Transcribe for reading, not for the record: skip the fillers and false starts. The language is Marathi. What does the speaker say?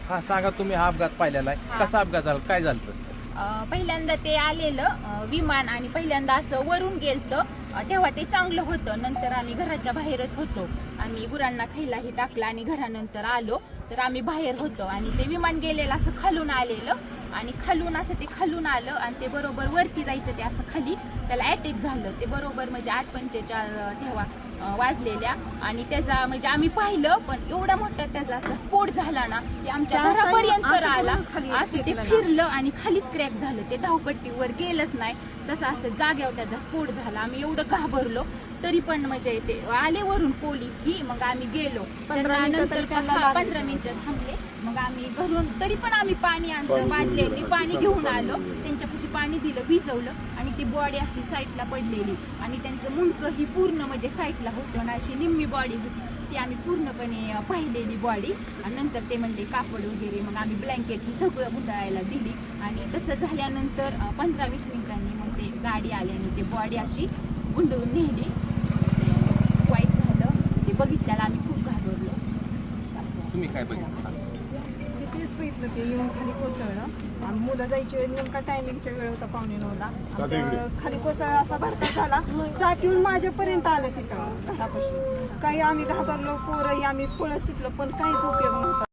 हा सांगा, तुम्ही हा अपघात पाहिलेला आहे, कसा अपघात झाला, काय झालं? पहिल्यांदा ते आलेलं विमान आणि पहिल्यांदा असं वरून गेलतं, तेव्हा ते चांगलं होतं. नंतर आम्ही घराच्या बाहेरच होतो, आम्ही गुरांना खायलाही टाकलं आणि घरानंतर आलो तर आम्ही बाहेर होतो आणि ते विमान गेलेलं असं खालून आलेलं आणि खालून असं ते खालून आलं आणि ते बरोबर वरती जायचं, ते असं खाली त्याला अटॅक झालं. ते बरोबर म्हणजे 8:45 तेव्हा वाजलेल्या आणि त्याचा म्हणजे आम्ही पाहिलं, पण एवढा मोठा त्याचा असा स्फोट झाला ना की आमच्या घरापर्यंत आला. असं ते फिरलं आणि खालीच क्रॅक झालं, ते धावपट्टीवर गेलंच नाही, तसं असं जाग्यावर त्याचा स्फोट झाला. आम्ही एवढं घाबरलो, तरी पण म्हणजे ते आले वरून पोलीस ही, मग आम्ही गेलो. त्यानंतर 15 मिनिटं थांबले, मग आम्ही घरून तरी पण आम्ही पाणी आणलं, बादले पाणी घेऊन आलो, त्यांच्यापाशी पाणी दिलं, भिजवलं आणि ती बॉडी अशी साईडला पडलेली आणि त्यांचं मुंडकं ही पूर्ण म्हणजे साईडला होतं ना, अशी निम्मी बॉडी होती ती आम्ही पूर्णपणे पाहिलेली बॉडी. आणि नंतर ते म्हणले कापड वगैरे, मग आम्ही ब्लँकेट ही सगळं गुंडाळायला दिली आणि तसं झाल्यानंतर 15-20 मिनिटांनी मग ते गाडी आली आणि ते बॉडी अशी गुंडळून नेली. वाईट झालं ते बघितल्याला, आम्ही खूप घाबरलो. तुम्ही काय बघितलं? तेच बघितलं, ते येऊन खाली कोसळलं आणि मुलं जायची वेळ नेमका टायमिंगच्या वेळ होता 8:45ला. खाली कोसळला, असा भडका झाला, चाक येऊन माझ्यापर्यंत आलं तिथं घरापाशी. काही आम्ही घाबरलो, पोरही आम्ही पळत सुटलो, पण काहीच उपयोग नव्हता.